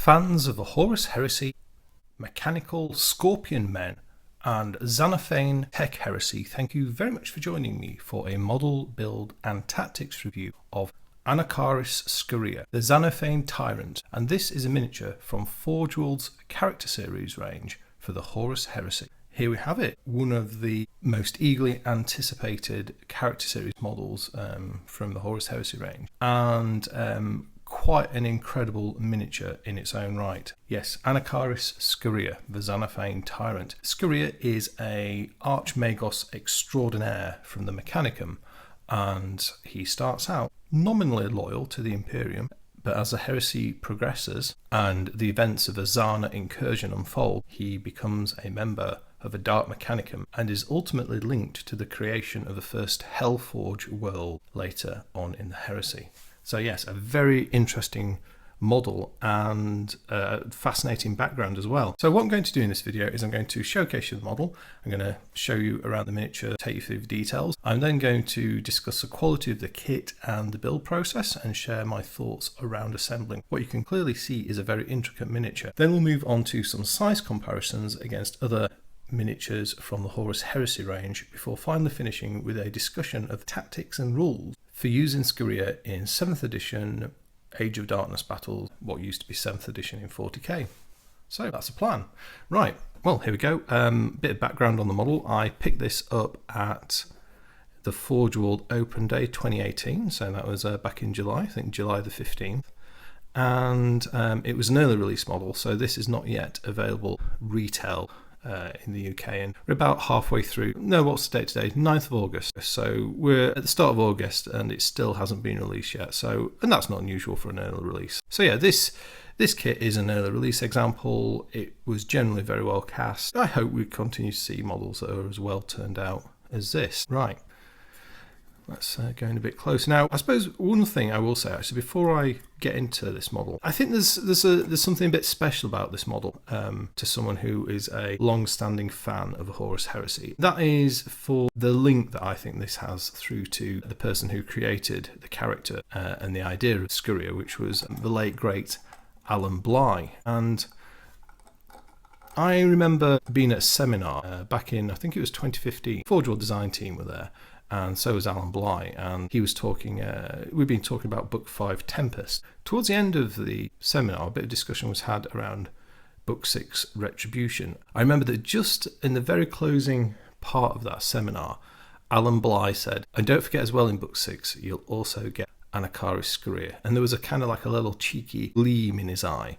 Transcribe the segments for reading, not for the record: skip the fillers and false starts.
Fans of the Horus Heresy, Mechanical Scorpion Men, and Xana Tech Heresy, thank you very much for joining me for a model, build, and tactics review of Anacharis Scoria, the Xana Tyrant, and this is a miniature from Forge World's character series range for the Horus Heresy. Here we have it, one of the most eagerly anticipated character series models from the Horus Heresy range, and quite an incredible miniature in its own right. Yes, Anacharis Scoria, the Xana Tyrant. Scoria is a Archmagos extraordinaire from the Mechanicum, and he starts out nominally loyal to the Imperium, but as the heresy progresses and the events of the Xana Incursion unfold, he becomes a member of a Dark Mechanicum and is ultimately linked to the creation of the first Hellforge world later on in the heresy. So yes, a very interesting model and fascinating background as well. So what I'm going to do in this video is I'm going to showcase you the model. I'm going to show you around the miniature, take you through the details. I'm then going to discuss the quality of the kit and the build process and share my thoughts around assembling. What you can clearly see is a very intricate miniature. Then we'll move on to some size comparisons against other miniatures from the Horus Heresy range before finally finishing with a discussion of tactics and rules for using Scoria in 7th edition Age of Darkness battles, what used to be 7th edition in 40k. So that's a plan. Right, well, here we go. Bit of background on the model. I picked this up at the Forge World Open Day 2018, so that was back in July, I think July the 15th. And it was an early release model, so this is not yet available retail in the UK, and we're about halfway through. No, what's the date today? 9th of August. So we're at the start of August and it still hasn't been released yet. So, and that's not unusual for an early release. So yeah, this kit is an early release example. It was generally very well cast. I hope we continue to see models that are as well turned out as this. Right. Let's go in a bit closer. Now, I suppose one thing I will say actually before I get into this model, I think there's something a bit special about this model to someone who is a long-standing fan of Horus Heresy. That is for the link that I think this has through to the person who created the character and the idea of Scoria, which was the late great Alan Bligh. And I remember being at a seminar back in, I think it was 2015. Forge World design team were there. And so was Alan Bligh, and he was talking, we've been talking about Book 5, Tempest. Towards the end of the seminar, a bit of discussion was had around Book 6, Retribution. I remember that just in the very closing part of that seminar, Alan Bligh said, and don't forget as well in Book 6, you'll also get Anacharis Scoria. And there was a kind of like a little cheeky gleam in his eye.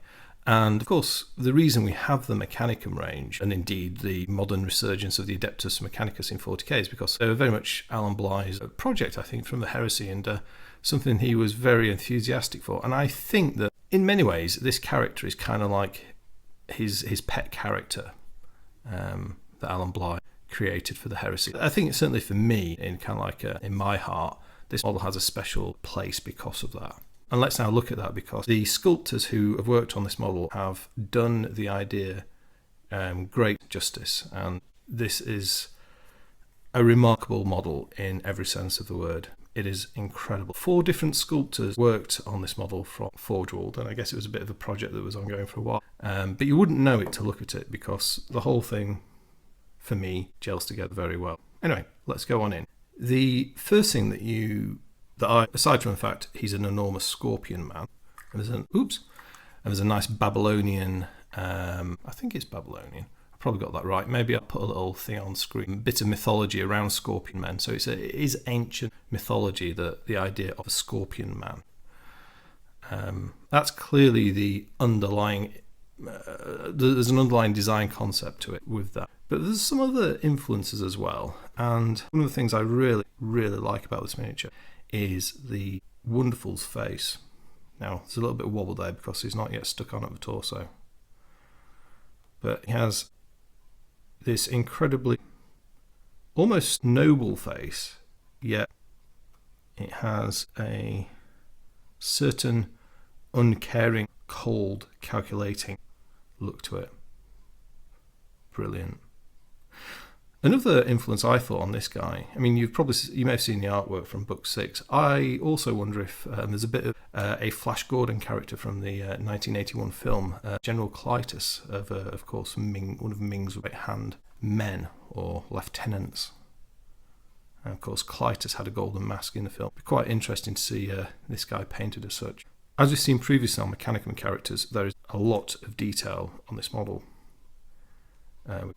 And of course, the reason we have the Mechanicum range, and indeed the modern resurgence of the Adeptus Mechanicus in 40k, is because they were very much Alan Bligh's project, I think, from the Heresy, and something he was very enthusiastic for. And I think that in many ways, this character is kind of like his pet character that Alan Bligh created for the Heresy. I think certainly for me, in kind of like in my heart, this model has a special place because of that. And let's now look at that, because the sculptors who have worked on this model have done the idea great justice, and this is a remarkable model in every sense of the word. It is incredible. 4 different sculptors worked on this model from Forge World, and I guess it was a bit of a project that was ongoing for a while. But you wouldn't know it to look at it, because the whole thing, for me, gels together very well. Anyway, let's go on in. The first thing aside from the fact he's an enormous scorpion man, and there's a nice Babylonian, I think it's Babylonian, I probably got that right, maybe I'll put a little thing on screen, a bit of mythology around scorpion men, so it is ancient mythology, the idea of a scorpion man. That's clearly the underlying, there's an underlying design concept to it with that. But there's some other influences as well, and one of the things I really, really like about this miniature is the Wonderful's face. Now, there's a little bit of wobble there because he's not yet stuck on at the torso. But he has this incredibly, almost noble face, yet it has a certain uncaring, cold, calculating look to it. Brilliant. Another influence I thought on this guy, I mean, you may have seen the artwork from book 6. I also wonder if there's a bit of a Flash Gordon character from the 1981 film, General Clytus, of course, one of Ming's right-hand men or lieutenants. And of course, Clytus had a golden mask in the film. It'd be quite interesting to see this guy painted as such. As we've seen previously on Mechanicum characters, there is a lot of detail on this model.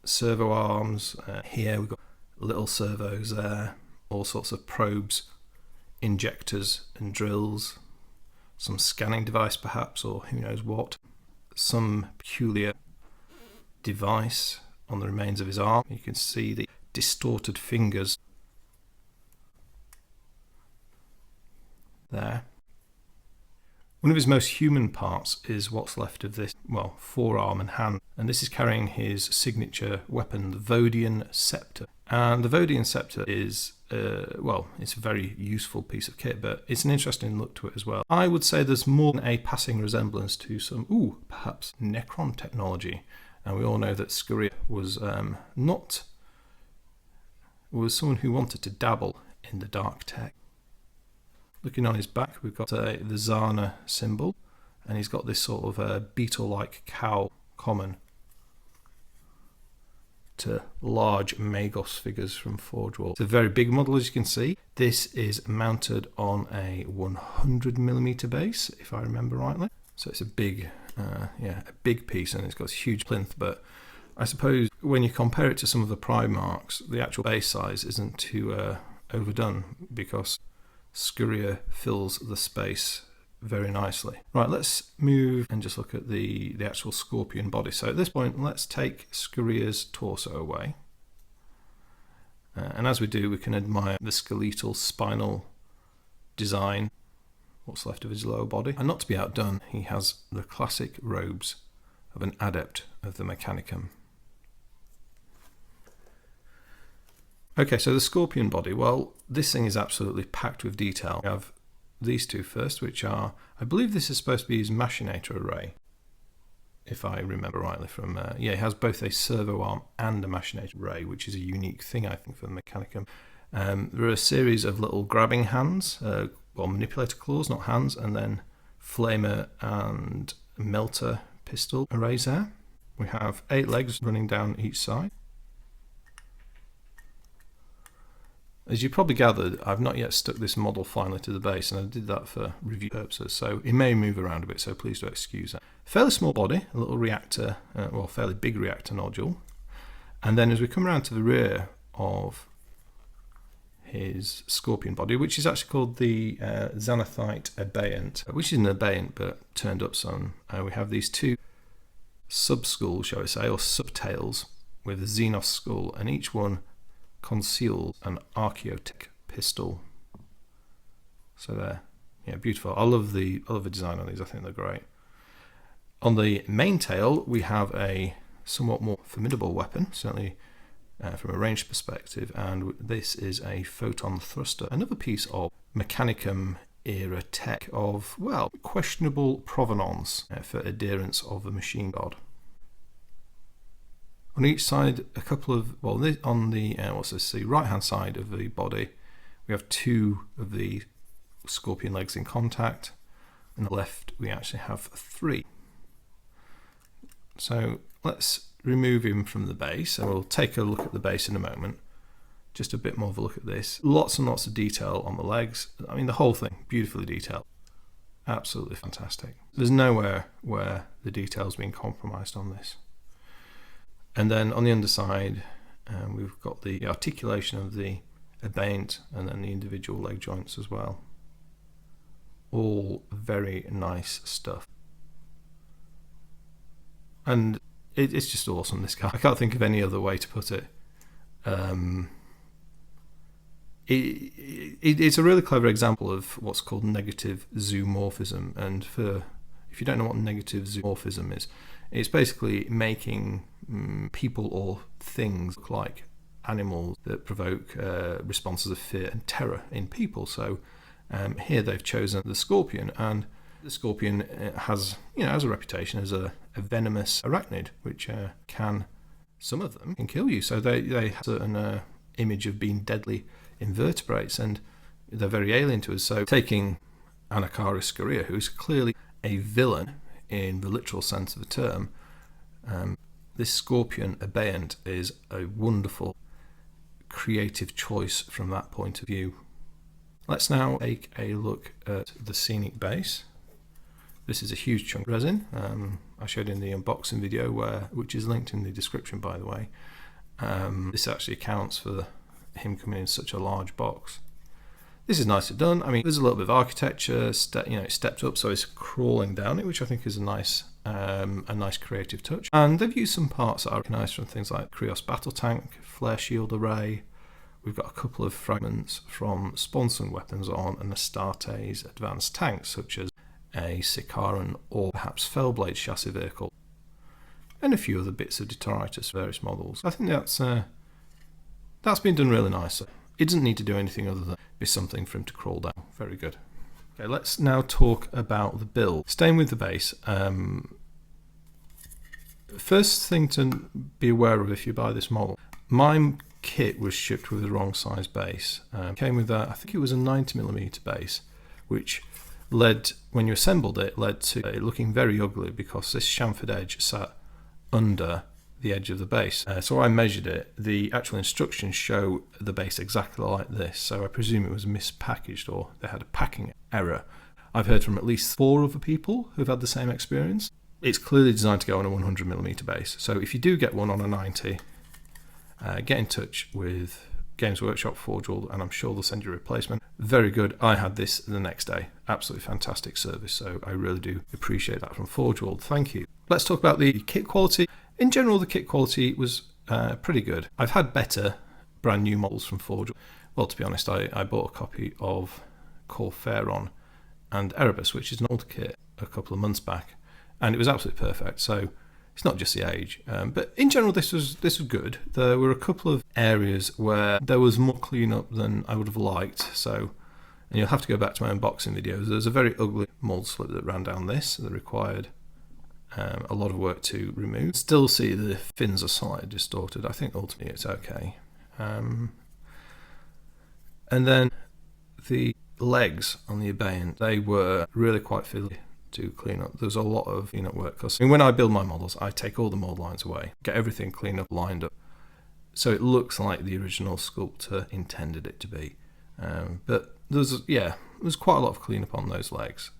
Servo Arms, here we've got little servos there, all sorts of probes, injectors and drills, some scanning device perhaps, or who knows what, some peculiar device on the remains of his arm. You can see the distorted fingers there. One of his most human parts is what's left of this, forearm and hand. And this is carrying his signature weapon, the Vodiane Scepter. And the Vodiane Scepter is, it's a very useful piece of kit, but it's an interesting look to it as well. I would say there's more than a passing resemblance to some, perhaps Necron technology. And we all know that Scoria was someone who wanted to dabble in the dark tech. Looking on his back, we've got the Xana symbol, and he's got this sort of beetle-like cowl common to large Magos figures from Forge World. It's a very big model, as you can see. This is mounted on a 100mm base, if I remember rightly. So it's a big piece, and it's got this huge plinth. But I suppose when you compare it to some of the Primarchs, the actual base size isn't too overdone, because Scoria fills the space very nicely. Right, let's move and just look at the actual Scorpion body. So at this point, let's take Scoria's torso away. And as we do, we can admire the skeletal spinal design, what's left of his lower body. And not to be outdone, he has the classic robes of an adept of the Mechanicum. Okay, so the Scorpion body, well, this thing is absolutely packed with detail. We have these two first, which are, I believe this is supposed to be his machinator array, if I remember rightly from, it has both a servo arm and a machinator array, which is a unique thing, I think, for the Mechanicum. There are a series of little grabbing hands, manipulator claws, not hands, and then flamer and melter pistol arrays there. We have 8 legs running down each side. As you probably gathered, I've not yet stuck this model finally to the base, and I did that for review purposes, so it may move around a bit, so please do excuse that. Fairly small body, a little reactor, fairly big reactor nodule. And then as we come around to the rear of his Scorpion body, which is actually called the Xanathite Abeyant, which is an Abeyant but turned up some, we have these two sub-skulls, shall we say, or subtails, with a Xenos skull, and each one conceals an archaeotech pistol. So they're beautiful. I love the design on these. I think they're great. On the main tail, we have a somewhat more formidable weapon, certainly from a range perspective, and this is a Photon Thruster, another piece of Mechanicum era tech of, questionable provenance for adherents of the machine god. On each side, a couple of, on the right hand side of the body, we have 2 of the Scorpion legs in contact, and on the left we actually have 3. So let's remove him from the base, and we'll take a look at the base in a moment. Just a bit more of a look at this. Lots and lots of detail on the legs. I mean, the whole thing, beautifully detailed. Absolutely fantastic. There's nowhere where the detail's been compromised on this. And then on the underside, we've got the articulation of the Abeyant and then the individual leg joints as well. All very nice stuff. And it's just awesome, this guy. I can't think of any other way to put it. It's a really clever example of what's called negative zoomorphism. And if you don't know what negative zoomorphism is, it's basically making people or things look like animals that provoke responses of fear and terror in people. So here they've chosen the Scorpion, and the Scorpion has a reputation as a venomous arachnid, which can some of them can kill you. So they have a certain image of being deadly invertebrates, and they're very alien to us. So taking Anacharis Scoria, who is clearly a villain in the literal sense of the term, this Scorpion Abeyant is a wonderful creative choice from that point of view. Let's now take a look at the Scenic Base. This is a huge chunk of resin. I showed in the unboxing video, which is linked in the description, by the way. This actually accounts for him coming in such a large box. This is nicely done. I mean, there's a little bit of architecture. It's stepped up, so it's crawling down it, which I think is a nice creative touch. And they've used some parts that I recognise from things like Krios Battle Tank, Flare Shield Array. We've got a couple of fragments from Sponson weapons on an Astartes advanced tank, such as a Sicaran or perhaps Fellblade chassis vehicle, and a few other bits of detritus for various models. I think that's been done really nicely. It doesn't need to do anything other than be something for him to crawl down. Very good. Okay, let's now talk about the build. Staying with the base, first thing to be aware of if you buy this model, my kit was shipped with the wrong size base. Came with I think it was a 90mm base, which led, when you assembled it, led to it looking very ugly because this chamfered edge sat under the edge of the base. So I measured it. The actual instructions show the base exactly like this, so I presume it was mispackaged or they had a packing error. I've heard from at least 4 other people who've had the same experience. It's clearly designed to go on a 100mm base, so if you do get one on a 90, get in touch with Games Workshop, Forge World, and I'm sure they'll send you a replacement. Very good. I had this the next day. Absolutely fantastic service, so I really do appreciate that from Forge World. Thank you. Let's talk about the kit quality. In general, the kit quality was pretty good. I've had better brand new models from Forge. Well, to be honest, I bought a copy of Corpheron and Erebus, which is an old kit, a couple of months back, and it was absolutely perfect. So it's not just the age, but in general, this was good. There were a couple of areas where there was more cleanup than I would have liked. So, and you'll have to go back to my unboxing videos. There's a very ugly mold slip that ran down this that required a lot of work to remove. Still see the fins are slightly distorted. I think ultimately it's okay. And then the legs on the Abeyant, they were really quite fiddly to clean up. There's a lot of cleanup work because when I build my models, I take all the mold lines away, get everything cleaned up, lined up, so it looks like the original sculptor intended it to be. But there's quite a lot of cleanup on those legs,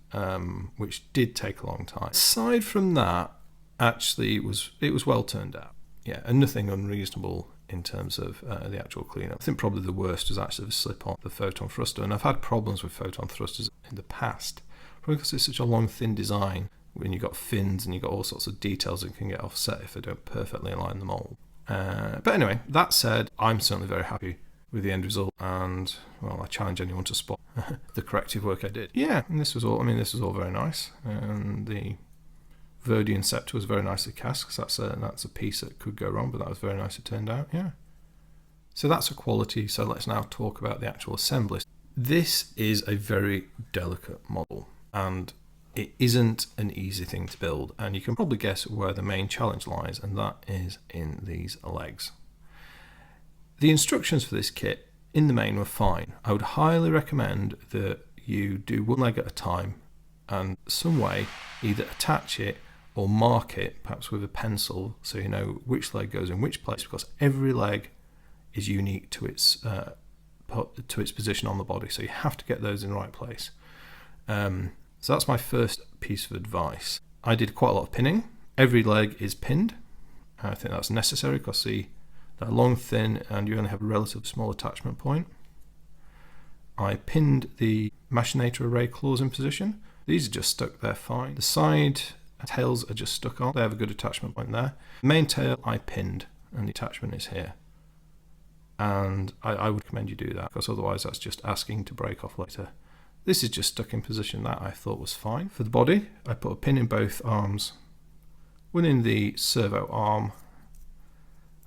which did take a long time. Aside from that, actually it was well turned out. Yeah, and nothing unreasonable in terms of the actual cleanup. I think probably the worst was actually the slip on the Photon Thruster, and I've had problems with Photon Thrusters in the past, probably because it's such a long, thin design. When you've got fins and you've got all sorts of details that can get offset if they don't perfectly align the mold. But anyway, that said, I'm certainly very happy with the end result, and well, I challenge anyone to spot the corrective work I did. Yeah, and this was all very nice, and the Vodiane Scepter was very nicely cast, because that's a piece that could go wrong, but that was very nice it turned out. Yeah, so that's a quality. So let's now talk about the actual assemblies. This is a very delicate model, and it isn't an easy thing to build, and you can probably guess where the main challenge lies, and that is in these legs. The instructions for this kit in the main were fine. I would highly recommend that you do one leg at a time and some way either attach it or mark it, perhaps with a pencil, so you know which leg goes in which place, because every leg is unique to its position on the body, so you have to get those in the right place. So that's my first piece of advice. I did quite a lot of pinning. Every leg is pinned. I think that's necessary because they're long, thin, and you only have a relatively small attachment point. I pinned the machinator array claws in position. These are just stuck there fine. The side tails are just stuck on. They have a good attachment point there. The main tail I pinned, and the attachment is here. And I would recommend you do that, because otherwise that's just asking to break off later. This is just stuck in position. That I thought was fine. For the body, I put a pin in both arms. One in the servo arm.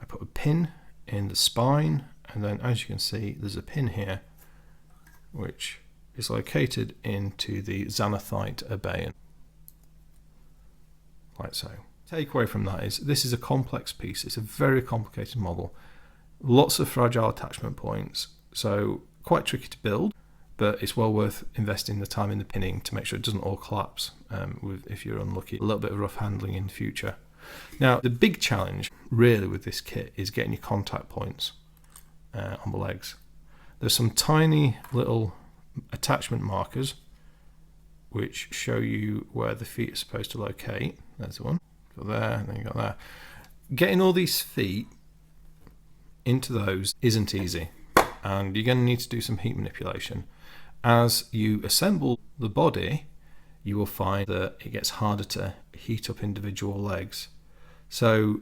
I put a pin in the spine, and then as you can see, there's a pin here which is located into the Xanathite Abeyant, like so. Takeaway from that is this is a complex piece. It's a very complicated model. Lots of fragile attachment points, so quite tricky to build, but it's well worth investing the time in the pinning to make sure it doesn't all collapse if you're unlucky. A little bit of rough handling in the future. Now, the big challenge really with this kit is getting your contact points on the legs. There's some tiny little attachment markers which show you where the feet are supposed to locate. There's one. Got there, and then you got there. Getting all these feet into those isn't easy, and you're going to need to do some heat manipulation. As you assemble the body, you will find that it gets harder to heat up individual legs. So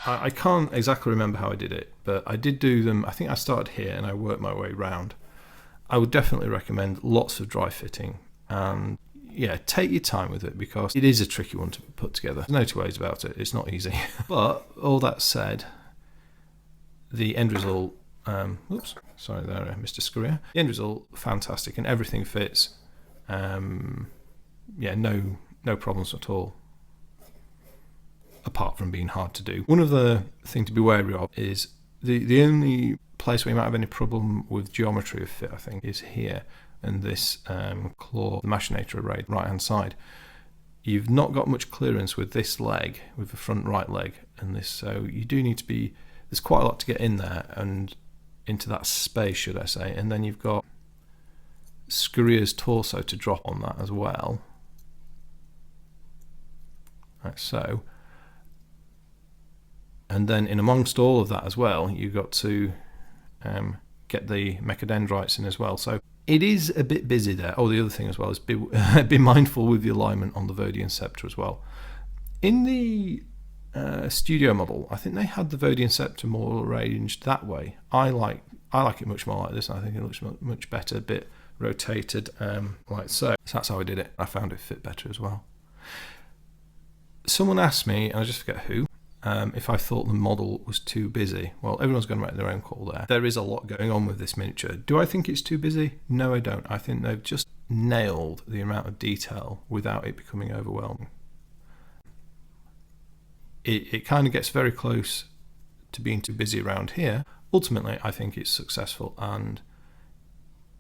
I can't exactly remember how I did it, but I did do them. I think I started here and I worked my way round. I would definitely recommend lots of dry fitting, and yeah, take your time with it because it is a tricky one to put together. There's no two ways about it. It's not easy. But all that said, the end result, oops, sorry there, Mr. Scoria. The end result, fantastic, and everything fits. Yeah, no problems at all, apart from being hard to do. One of the things to be wary of is the only place where you might have any problem with geometry of fit, I think, is here. And this claw, the machinator array, right hand side. You've not got much clearance with this leg, with the front right leg, and this, so you do need to be, there's quite a lot to get in there and into that space, should I say. And then you've got Scoria's torso to drop on that as well, like so. And then in amongst all of that as well, you've got to get the mechadendrites in as well. So it is a bit busy there. Oh, the other thing as well is be mindful with the alignment on the Vodiane Scepter as well. In the studio model, I think they had the Vodiane Scepter more arranged that way. I like it much more like this. I think it looks much better, a bit rotated like so. So that's how I did it. I found it fit better as well. Someone asked me, and I just forget who, if I thought the model was too busy. Well, everyone's going to make their own call there. There is a lot going on with this miniature. Do I think it's too busy? No, I don't. I think they've just nailed the amount of detail without it becoming overwhelming. It kind of gets very close to being too busy around here. Ultimately, I think it's successful, and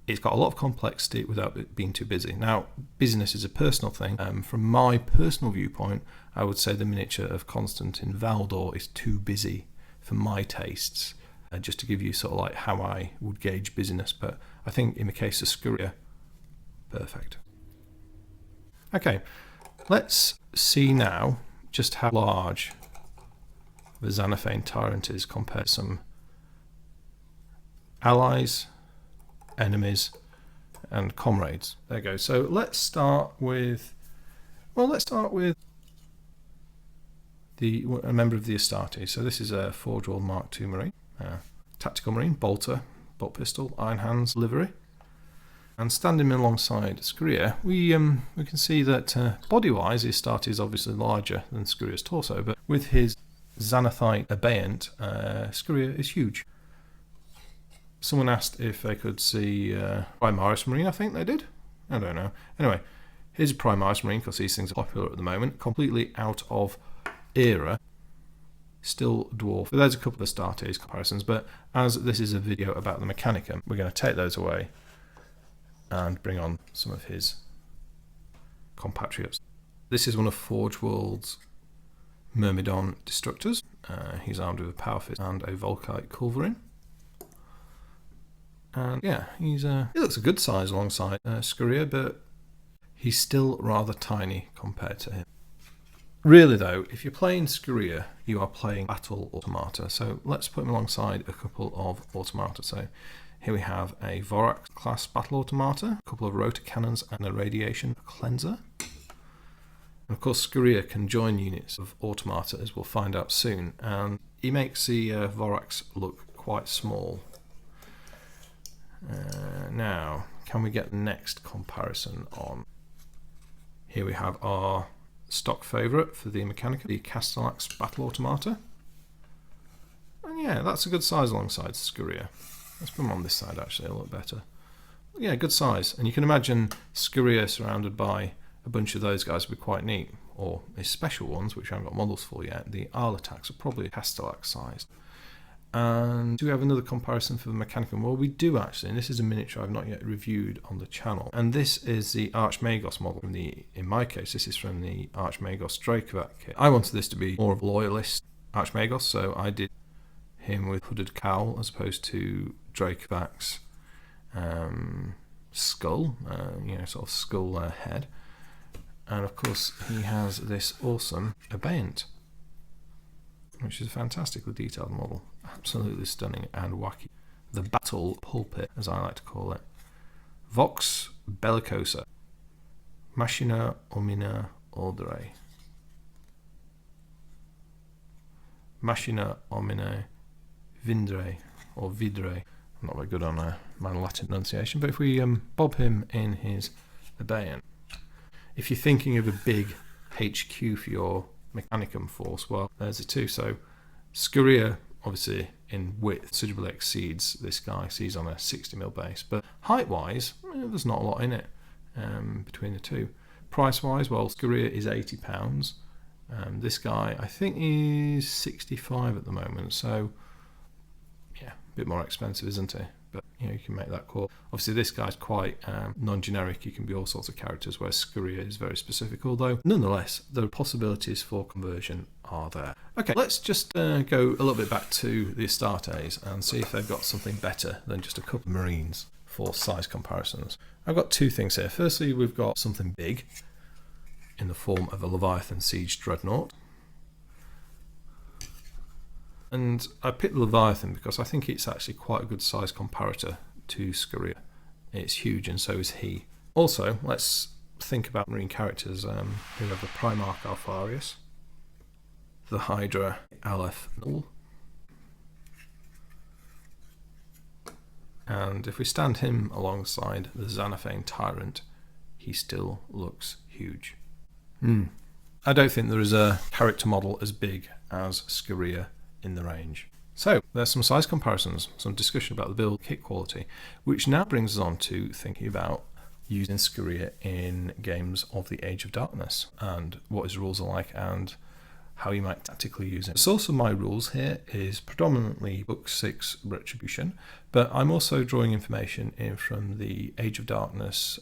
it's got a lot of complexity without it being too busy. Now, busyness is a personal thing. From my personal viewpoint, I would say the miniature of Constantine Valdor is too busy for my tastes, just to give you sort of like how I would gauge busyness. But I think in the case of Scoria, perfect. Okay, let's see now just how large the Xana Tyrant is compared to some allies, enemies, and comrades. There you go. So let's start with, well, a member of the Astartes. So this is a Forge World Mark II Marine, Tactical Marine, bolter, bolt pistol, iron hands, livery. And standing alongside Scoria, we can see that body-wise, the Astartes is obviously larger than Scoria's torso, but with his Xanathite abeyant, Scoria is huge. Someone asked if they could see Primaris Marine. I think they did. I don't know. Anyway, here's a Primaris Marine, because these things are popular at the moment. Completely out of era. Still dwarf. But there's a couple of Astartes comparisons, but as this is a video about the Mechanicum, we're going to take those away and bring on some of his compatriots. This is one of Forge World's Myrmidon Destructors. He's armed with a Power Fist and a Volkite Culverin. And yeah, he looks a good size alongside Scoria, but he's still rather tiny compared to him. Really though, if you're playing Scoria, you are playing battle automata. So let's put him alongside a couple of automata. So here we have a Vorax class battle automata, a couple of rotor cannons, and a radiation cleanser. And of course, Scoria can join units of automata, as we'll find out soon, and he makes the Vorax look quite small. Now, can we get the next comparison on? Here we have our stock favourite for the Mechanicum, the Castellax Battle Automata. And yeah, that's a good size alongside Scoria. Let's put them on this side actually, a little better. Yeah, good size. And you can imagine Scoria surrounded by a bunch of those guys would be quite neat. or his special ones, which I haven't got models for yet, the Arl attacks are probably Castellax sized. And do we have another comparison for the Mechanicum? Well, we do actually, and this is a miniature I've not yet reviewed on the channel. And this is the Archmagos model. In my case, this is from the Archmagos Dracovac kit. I wanted this to be more of a loyalist Archmagos, so I did him with hooded cowl as opposed to Dracovac's skull, sort of skull head. And of course, he has this awesome abeyant, which is a fantastically detailed model. Absolutely stunning and wacky. The Battle Pulpit, as I like to call it. Vox Bellicosa. Machina Omnia Ordere. Machina Omnia Vindre, or Vidre. I'm not very good on my Latin pronunciation, but if we bob him in his abeyant, if you're thinking of a big HQ for your Mechanicum force, well, there's the two. So Scoria, obviously in width, considerably exceeds this guy. So he's on a 60mm base, but height-wise, there's not a lot in it between the two. Price-wise, well, Scoria is £80. This guy, I think, is 65 at the moment. So yeah, a bit more expensive, isn't he? But you can make that call. Obviously, this guy's quite non-generic. He can be all sorts of characters, whereas Scoria is very specific. Although, nonetheless, the possibilities for conversion are there. Okay, let's just go a little bit back to the Astartes and see if they've got something better than just a couple of Marines for size comparisons. I've got two things here. Firstly, we've got something big in the form of a Leviathan Siege Dreadnought. And I picked the Leviathan because I think it's actually quite a good size comparator to Scoria. It's huge, and so is he. Also, let's think about Marine characters who have the Primarch Alfarius, the Hydra Aleph Null, and if we stand him alongside the Xanaphane Tyrant, he still looks huge. I don't think there is a character model as big as Scoria in the range. So there's some size comparisons, some discussion about the build kit quality, which now brings us on to thinking about using Scoria in games of the Age of Darkness and what his rules are like and how you might tactically use it. The source of my rules here is predominantly Book 6 Retribution, but I'm also drawing information in from the Age of Darkness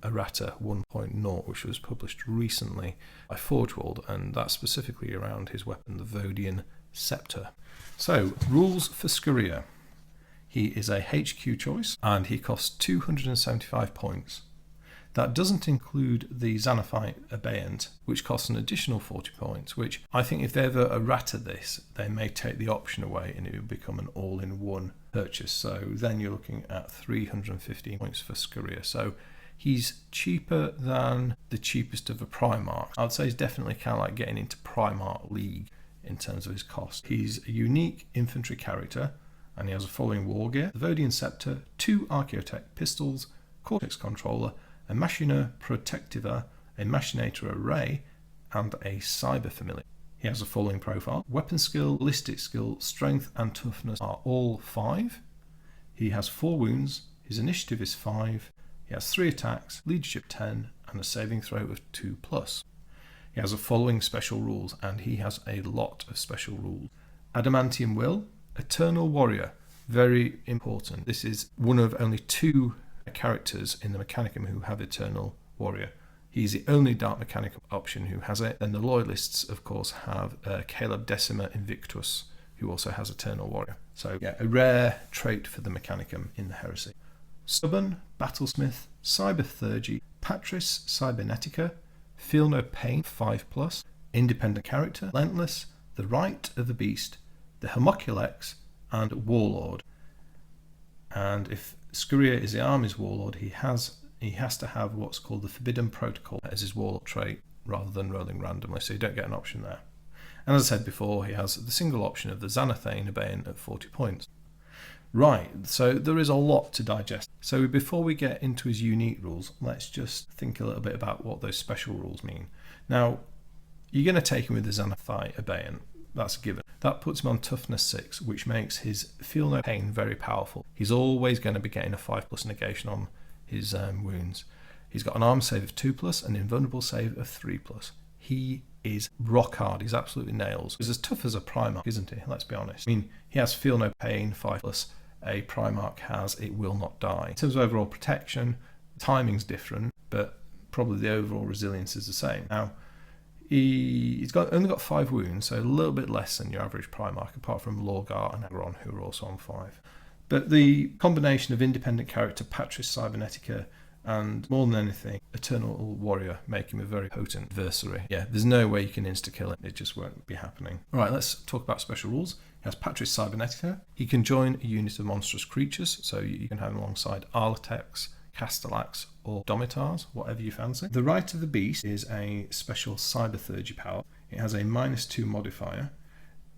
errata 1.0, which was published recently by Forgeworld, and that's specifically around his weapon, the Vodiane Scepter. So, rules for Scoria. He is a HQ choice, and he costs 275 points. That doesn't include the Xanaphite Abeyant, which costs an additional 40 points, which I think if they ever errata this, they may take the option away and it will become an all-in-one purchase. So then you're looking at 315 points for Scoria. So he's cheaper than the cheapest of the Primarch. I'd say he's definitely kind of like getting into Primarch League in terms of his cost. He's a unique infantry character, and he has the following war gear: the Vodiane Scepter, 2 Archaeotech pistols, Cortex controller, a Machina Protectiva, a Machinator Array, and a Cyber Familiar. He has the following profile: weapon skill, ballistic skill, strength and toughness are all 5. He has 4 wounds, his initiative is 5, he has 3 attacks, leadership 10, and a saving throw of 2+. He has the following special rules, and he has a lot of special rules: Adamantium Will, Eternal Warrior, very important. This is one of only 2 characters in the Mechanicum who have Eternal Warrior. He's the only Dark Mechanicum option who has it. Then the Loyalists, of course, have Caleb Decima Invictus, who also has Eternal Warrior. So yeah, a rare trait for the Mechanicum in the Heresy. Stubborn, Battlesmith, Cyberthurgy, Patris Cybernetica, Feel No Pain 5+, Independent Character, Relentless, The Rite of the Beast, the Homunculex, and Warlord. And if Scoria is the Army's Warlord, he has to have what's called the Forbidden Protocol as his Warlord trait rather than rolling randomly, so you don't get an option there. And as I said before, he has the single option of the Xanaphane Abeyant at 40 points. Right, so there is a lot to digest. So before we get into his unique rules, let's just think a little bit about what those special rules mean. Now, you're going to take him with the Xanaphite Abeyant. That's a given. That puts him on toughness 6, which makes his Feel No Pain very powerful. He's always going to be getting a 5+ negation on his wounds. He's got an arm save of 2+, an invulnerable save of 3+. he is rock hard. He's absolutely nails. He's as tough as a Primarch, isn't he? Let's be honest. I mean, he has Feel No Pain, 5+. A Primarch has It Will Not Die. In terms of overall protection, timing's different, but probably the overall resilience is the same. Now, he's only got 5 wounds, so a little bit less than your average Primarch, apart from Lorgar and Agron, who are also on 5. But the combination of independent character Patris Cybernetica and, more than anything, Eternal Warrior make him a very potent adversary. Yeah, there's no way you can insta-kill him. It just won't be happening. Alright, let's talk about special rules. He has Patris Cybernetica. He can join a unit of monstrous creatures, so you can have him alongside Arlatex, Castellax, or Domitars, whatever you fancy. The Rite of the Beast is a special cybertheurgy power. It has a -2 modifier.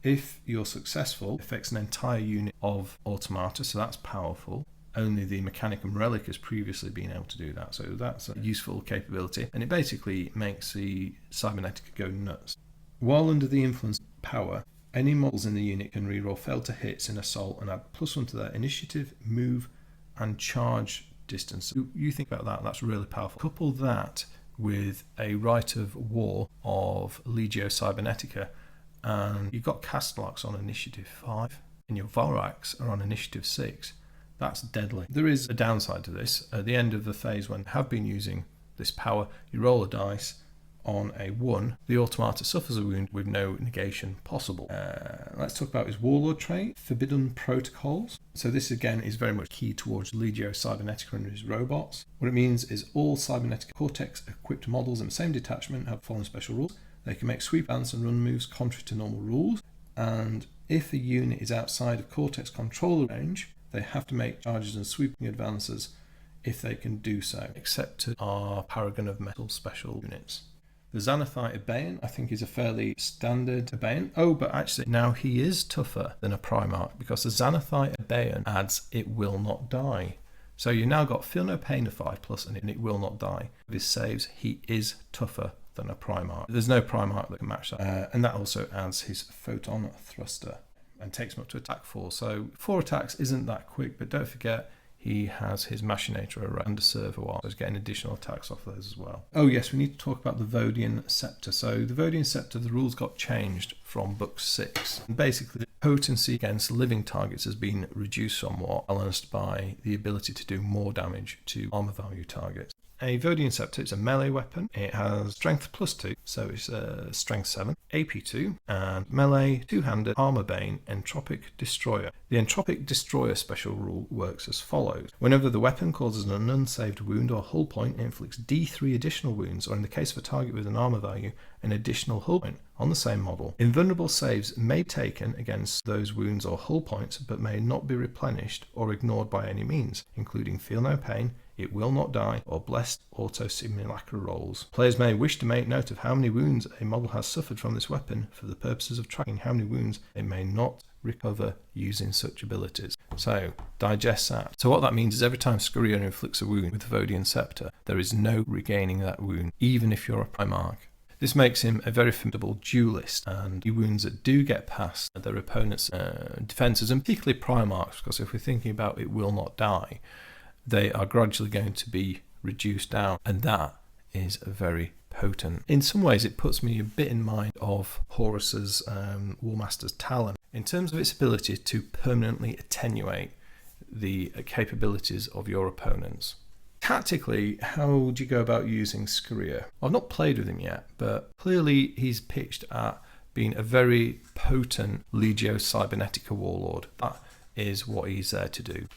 If you're successful, it affects an entire unit of automata, so that's powerful. Only the Mechanicum Relic has previously been able to do that, so that's a useful capability, and it basically makes the Cybernetica go nuts. While under the influence power, any models in the unit can reroll fail to hits in assault and add +1 to their initiative, move, and charge distance. You think about that, that's really powerful. Couple that with a Rite of War of Legio Cybernetica, and you've got Castellax on initiative 5, and your Vorax are on initiative 6. That's deadly. There is a downside to this. At the end of the phase when you have been using this power, you roll a dice. On a 1, the automata suffers a wound with no negation possible. Let's talk about his Warlord trait, Forbidden Protocols. So this again is very much key towards Legio Cybernetica and his robots. What it means is all Cybernetica Cortex equipped models in the same detachment have the following special rules. They can make sweep advance and run moves contrary to normal rules, and if a unit is outside of Cortex controller range, they have to make charges and sweeping advances if they can do so, except to our Paragon of Metal special units. The Xanathite Abayan, I think, is a fairly standard Abayan. Oh, but actually, now he is tougher than a Primarch, because the Xanathite Abayan adds It Will Not Die. So you now got Feel No Pain of 5+, and It Will Not Die. With his saves, he is tougher than a Primarch. There's no Primarch that can match that. And that also adds his Photon Thruster and takes him up to attack 4. So 4 attacks isn't that quick, but don't forget, he has his Machinator array and a Servo Arms, so he's getting additional attacks off those as well. Oh yes, we need to talk about the Vodiane Scepter. So the Vodiane Scepter, the rules got changed from book 6. And basically, the potency against living targets has been reduced somewhat, balanced by the ability to do more damage to armor value targets. A Vodiane Scepter, it's a melee weapon. It has strength +2, so it's strength 7, AP 2, and melee, two-handed, armor bane, entropic destroyer. The entropic destroyer special rule works as follows. Whenever the weapon causes an unsaved wound or hull point, it inflicts D3 additional wounds, or in the case of a target with an armor value, an additional hull point on the same model. Invulnerable saves may be taken against those wounds or hull points, but may not be replenished or ignored by any means, including Feel No Pain, It Will Not Die, or Blessed Auto Simulacra rolls. Players may wish to make note of how many wounds a model has suffered from this weapon for the purposes of tracking how many wounds it may not recover using such abilities. So, digest that. So what that means is every time Scoria inflicts a wound with the Vodiane Scepter, there is no regaining that wound, even if you're a Primarch. This makes him a very formidable duelist, and the wounds that do get past their opponent's defences, and particularly Primarchs, because if we're thinking about It Will Not Die, they are gradually going to be reduced down, and that is very potent. In some ways, it puts me a bit in mind of Horus's Warmaster's Talon, in terms of its ability to permanently attenuate the capabilities of your opponents. Tactically, how would you go about using Scoria? I've not played with him yet, but clearly he's pitched at being a very potent Legio Cybernetica Warlord. That is what he's there to do.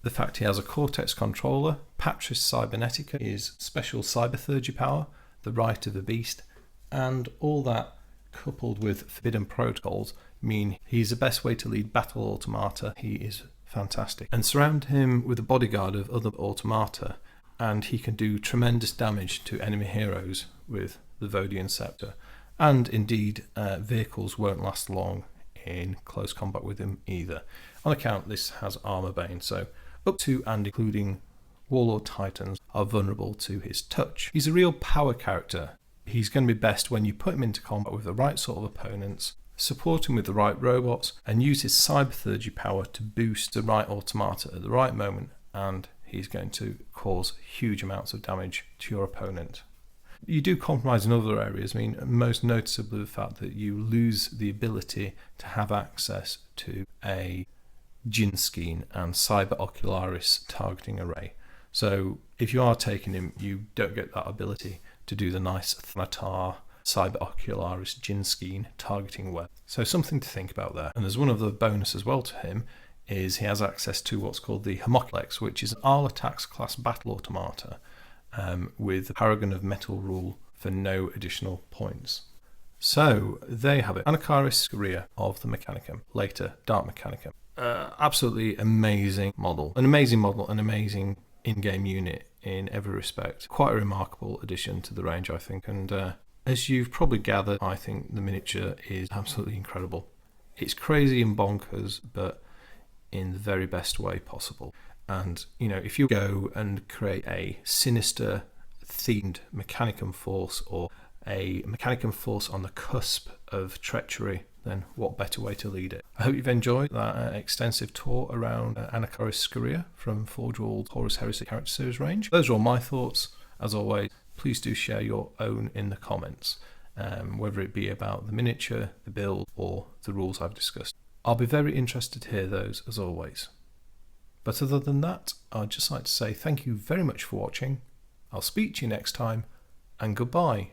The fact he has a Cortex controller, Patris Cybernetica, his special cybertheurgy power, the Rite of the Beast, and all that coupled with Forbidden Protocols mean he's the best way to lead battle automata. He is fantastic. And surround him with a bodyguard of other automata, and he can do tremendous damage to enemy heroes with the Vodiane Scepter. And indeed, vehicles won't last long in close combat with him either. On account, this has armor bane, so up to and including Warlord Titans are vulnerable to his touch. He's a real power character. He's going to be best when you put him into combat with the right sort of opponents, support him with the right robots, and use his cybertheurgy power to boost the right automata at the right moment, and he's going to cause huge amounts of damage to your opponent. You do compromise in other areas. I mean, most noticeably the fact that you lose the ability to have access to a Jinskin and Cyber Ocularis targeting array. So if you are taking him, you don't get that ability to do the nice Thanatar Cyber Ocularis Jinskin targeting web. So something to think about there. And there's one other bonus as well to him, is he has access to what's called the Homunculus, which is an Arlatax class battle automata with the Paragon of Metal rule for no additional points. So there you have it. Anacharis Scoria of the Mechanicum, later Dark Mechanicum. Absolutely amazing model. An amazing in-game unit in every respect. Quite a remarkable addition to the range, I think. And as you've probably gathered, I think the miniature is absolutely incredible. It's crazy and bonkers, but in the very best way possible. And, you know, if you go and create a sinister themed Mechanicum force, or a Mechanicum force on the cusp of treachery, then what better way to lead it? I hope you've enjoyed that extensive tour around Anacharis Scoria from Forge World's Horus Heresy character series range. Those are all my thoughts. As always, please do share your own in the comments, whether it be about the miniature, the build, or the rules I've discussed. I'll be very interested to hear those, as always. But other than that, I'd just like to say thank you very much for watching. I'll speak to you next time, and goodbye.